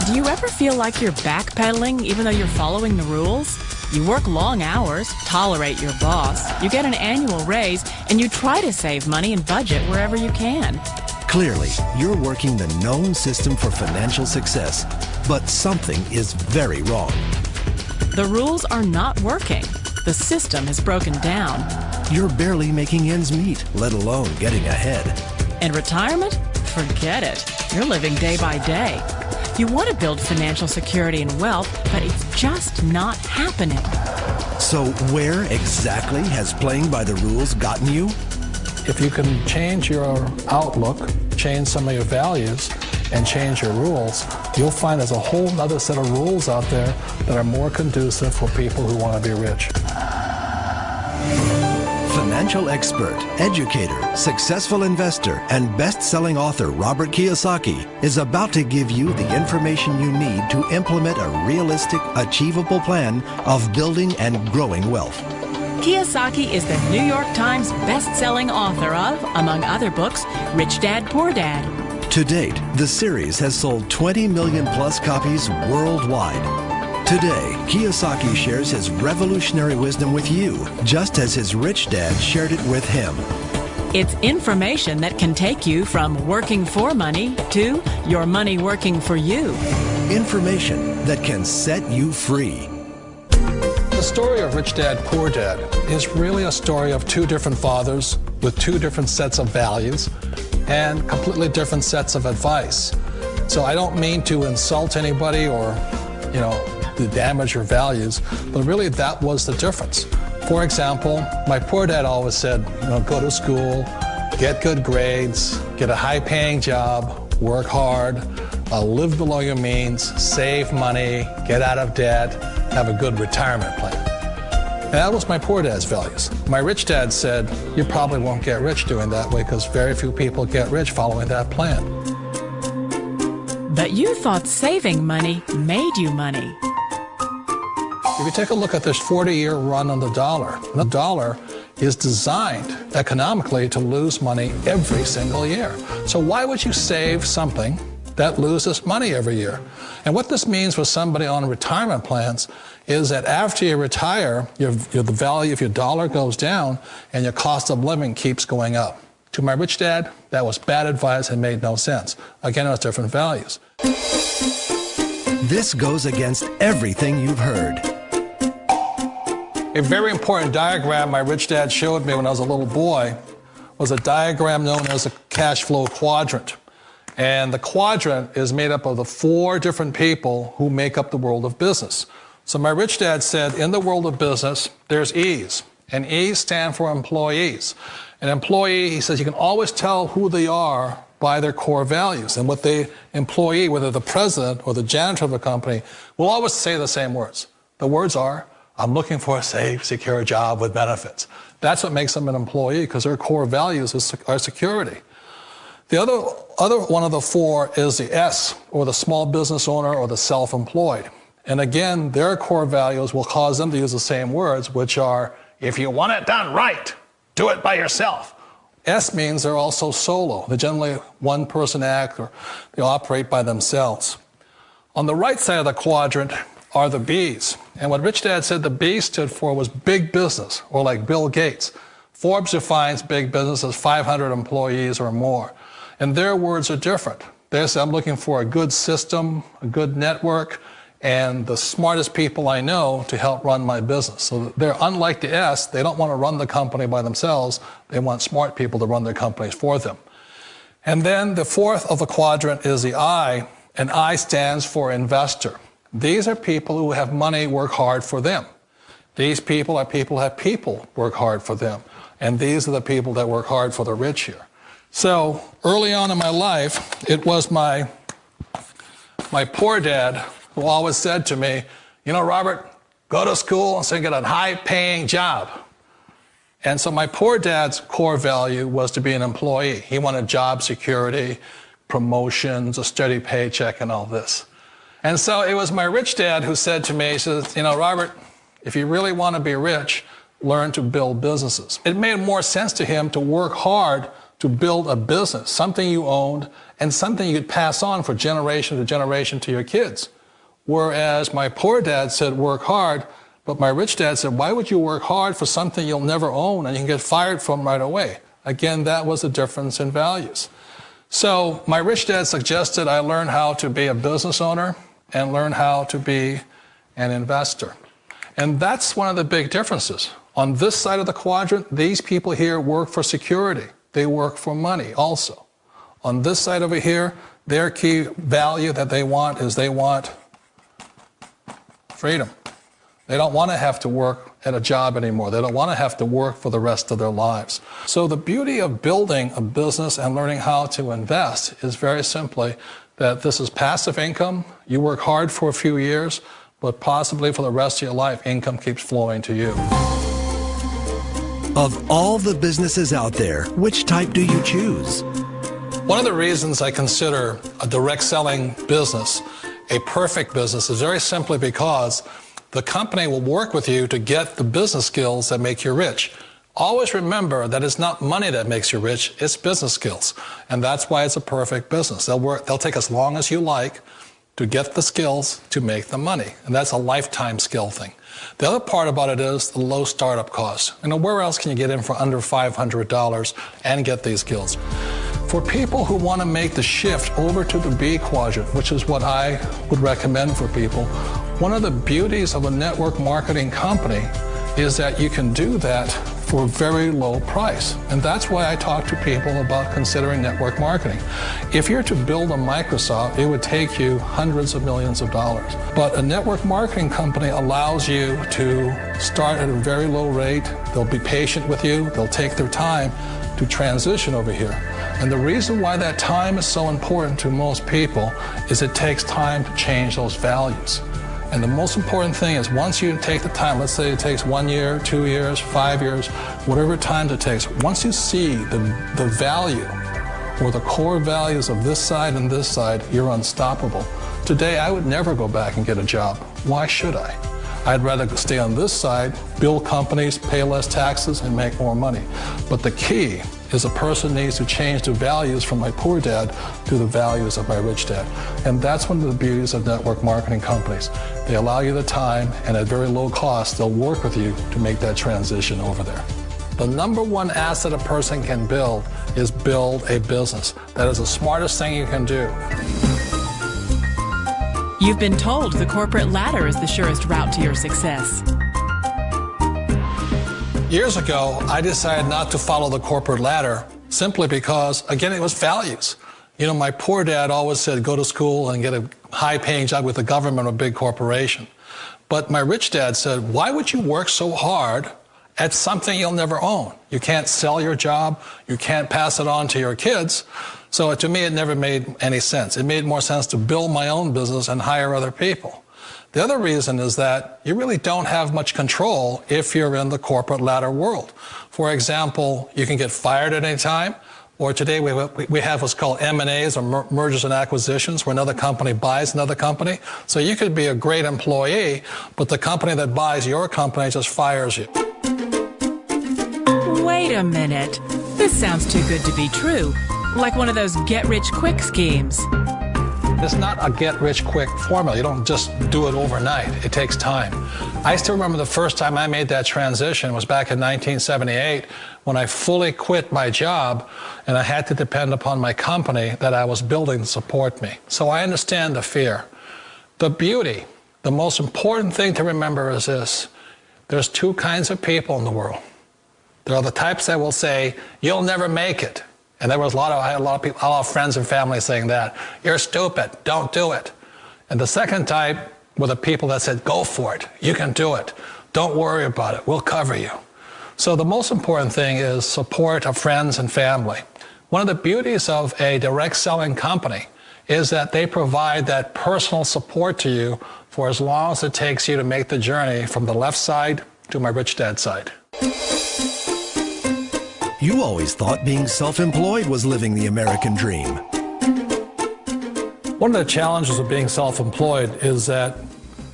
Do you ever feel like you're backpedaling even though you're following the rules? You work long hours, tolerate your boss, you get an annual raise, and you try to save money and budget wherever you can. Clearly, you're working the known system for financial success, but something is very wrong. The rules are not working. The system is broken down. You're barely making ends meet, let alone getting ahead. And retirement? Forget it. You're living day by day. You want to build financial security and wealth, but it's just not happening. So where exactly has playing by the rules gotten you? If you can change your outlook, change some of your values, and change your rules, you'll find there's a whole other set of rules out there that are more conducive for people who want to be rich. Financial expert, educator, successful investor, and best-selling author Robert Kiyosaki is about to give you the information you need to implement a realistic, achievable plan of building and growing wealth. Kiyosaki is the New York Times best-selling author of, among other books, Rich Dad, Poor Dad. To date, the series has sold 20 million plus copies worldwide. Today, Kiyosaki shares his revolutionary wisdom with you, just as his rich dad shared it with him. It's information that can take you from working for money to your money working for you. Information that can set you free. The story of Rich Dad, Poor Dad is really a story of two different fathers with two different sets of values and completely different sets of advice. So I don't mean to insult anybody or, to damage your values, but really that was the difference. For example, my poor dad always said, go to school, get good grades, get a high-paying job, work hard, live below your means, save money, get out of debt, have a good retirement plan. And that was my poor dad's values. My rich dad said, you probably won't get rich doing that way because very few people get rich following that plan. But you thought saving money made you money. If you take a look at this 40-year run on the dollar is designed economically to lose money every single year. So why would you save something that loses money every year? And what this means for somebody on retirement plans is that after you retire, the value of your dollar goes down and your cost of living keeps going up. To my rich dad, that was bad advice and made no sense. Again, it was different values. This goes against everything you've heard. A very important diagram my rich dad showed me when I was a little boy was a diagram known as a cash flow quadrant. And the quadrant is made up of the four different people who make up the world of business. So my rich dad said, in the world of business, there's E's. And E's stand for employees. An employee, he says, you can always tell who they are by their core values. And what the employee, whether the president or the janitor of the company, will always say the same words. The words are, I'm looking for a safe, secure job with benefits. That's what makes them an employee, because their core values are security. The other one of the four is the S, or the small business owner or the self-employed. And again, their core values will cause them to use the same words, which are, if you want it done right, do it by yourself. S means they're also solo. They're generally one-person act, or they operate by themselves. On the right side of the quadrant are the B's. And what Rich Dad said the B stood for was big business, or like Bill Gates. Forbes defines big business as 500 employees or more. And their words are different. They say, I'm looking for a good system, a good network, and the smartest people I know to help run my business. So they're unlike the S. They don't want to run the company by themselves. They want smart people to run their companies for them. And then the fourth of the quadrant is the I, and I stands for investor. These are people who have money work hard for them. These people are people who have people work hard for them. And these are the people that work hard for the rich here. So early on in my life, it was my poor dad who always said to me, Robert, go to school and so get a high-paying job. And so my poor dad's core value was to be an employee. He wanted job security, promotions, a steady paycheck, and all this. And so it was my rich dad who said to me, he says, Robert, if you really want to be rich, learn to build businesses. It made more sense to him to work hard to build a business, something you owned and something you could pass on for generation to generation to your kids. Whereas my poor dad said, work hard, but my rich dad said, why would you work hard for something you'll never own and you can get fired from right away? Again, that was the difference in values. So my rich dad suggested I learn how to be a business owner and learn how to be an investor. And that's one of the big differences. On this side of the quadrant, these people here work for security. They work for money also. On this side over here, their key value that they want is they want freedom. They don't want to have to work at a job anymore. They don't want to have to work for the rest of their lives. So the beauty of building a business and learning how to invest is very simply that this is passive income. You work hard for a few years, but possibly for the rest of your life, income keeps flowing to you. Of all the businesses out there, which type do you choose? One of the reasons I consider a direct selling business a perfect business is very simply because the company will work with you to get the business skills that make you rich. Always remember that it's not money that makes you rich, it's business skills. And that's why it's a perfect business. They'll take as long as you like to get the skills to make the money. And that's a lifetime skill thing. The other part about it is the low startup cost. Where else can you get in for under $500 and get these skills? For people who want to make the shift over to the B quadrant, which is what I would recommend for people, one of the beauties of a network marketing company is that you can do that for a very low price. And that's why I talk to people about considering network marketing. If you're to build a Microsoft, it would take you hundreds of millions of dollars. But a network marketing company allows you to start at a very low rate. They'll be patient with you. They'll take their time to transition over here. And the reason why that time is so important to most people is it takes time to change those values. And the most important thing is once you take the time, let's say it takes 1 year, 2 years, 5 years, whatever time it takes, once you see the value or the core values of this side and this side, you're unstoppable. Today, I would never go back and get a job. Why should I? I'd rather stay on this side, build companies, pay less taxes, and make more money. But the key is a person needs to change the values from my poor dad to the values of my rich dad. And that's one of the beauties of network marketing companies. They allow you the time, and at very low cost, they'll work with you to make that transition over there. The number one asset a person can build is build a business. That is the smartest thing you can do. You've been told the corporate ladder is the surest route to your success. Years ago, I decided not to follow the corporate ladder simply because, again, it was values. You know, my poor dad always said, go to school and get a high-paying job with the government or a big corporation. But my rich dad said, why would you work so hard at something you'll never own? You can't sell your job. You can't pass it on to your kids. So to me, it never made any sense. It made more sense to build my own business and hire other people. The other reason is that you really don't have much control if you're in the corporate ladder world. For example, you can get fired at any time, or today we have what's called M&As, or mergers and acquisitions, where another company buys another company. So you could be a great employee, but the company that buys your company just fires you. Wait a minute. This sounds too good to be true. Like one of those get-rich-quick schemes. It's not a get-rich-quick formula. You don't just do it overnight. It takes time. I still remember the first time I made that transition was back in 1978 when I fully quit my job and I had to depend upon my company that I was building to support me. So I understand the fear. The beauty, the most important thing to remember is this. There's two kinds of people in the world. There are the types that will say, you'll never make it. And I had a lot of people, a lot of friends and family saying that. You're stupid, don't do it. And the second type were the people that said, go for it, you can do it. Don't worry about it, we'll cover you. So the most important thing is support of friends and family. One of the beauties of a direct selling company is that they provide that personal support to you for as long as it takes you to make the journey from the left side to my rich dad side. You always thought being self-employed was living the American dream. One of the challenges of being self-employed is that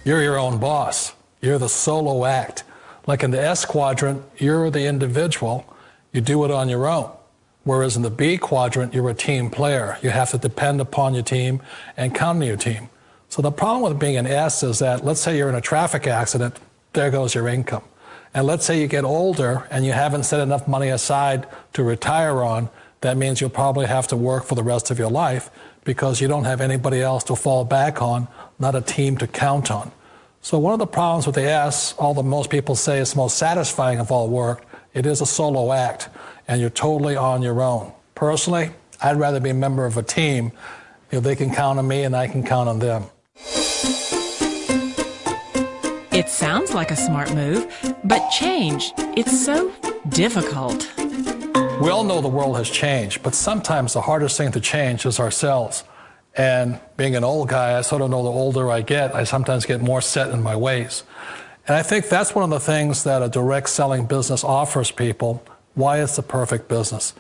you're your own boss. You're the solo act. Like in the S quadrant, you're the individual. You do it on your own. Whereas in the B quadrant, you're a team player. You have to depend upon your team and count on your team. So the problem with being an S is that, let's say you're in a traffic accident, there goes your income. And let's say you get older and you haven't set enough money aside to retire on, that means you'll probably have to work for the rest of your life because you don't have anybody else to fall back on, not a team to count on. So one of the problems with the S, although most people say it's the most satisfying of all work, it is a solo act, and you're totally on your own. Personally, I'd rather be a member of a team if they can count on me and I can count on them. It sounds like a smart move, but change, it's so difficult. We all know the world has changed, but sometimes the hardest thing to change is ourselves. And being an old guy, I sort of know the older I get, I sometimes get more set in my ways. And I think that's one of the things that a direct selling business offers people, why it's the perfect business.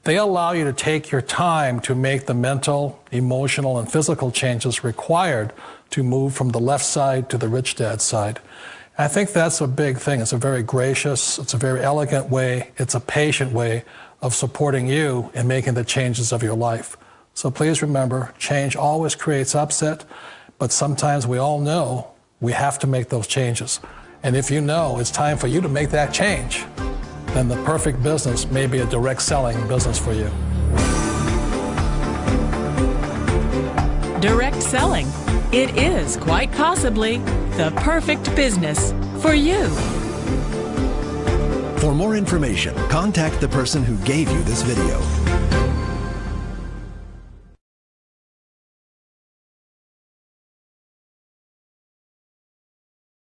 They allow you to take your time to make the mental, emotional, and physical changes required to move from the left side to the rich dad side. I think that's a big thing. It's a very gracious, it's a very elegant way, it's a patient way of supporting you in making the changes of your life. So please remember, change always creates upset, but sometimes we all know we have to make those changes. And if you know it's time for you to make that change, then the perfect business may be a direct selling business for you. Direct selling. It is quite possibly the perfect business for you. For more information, contact the person who gave you this video.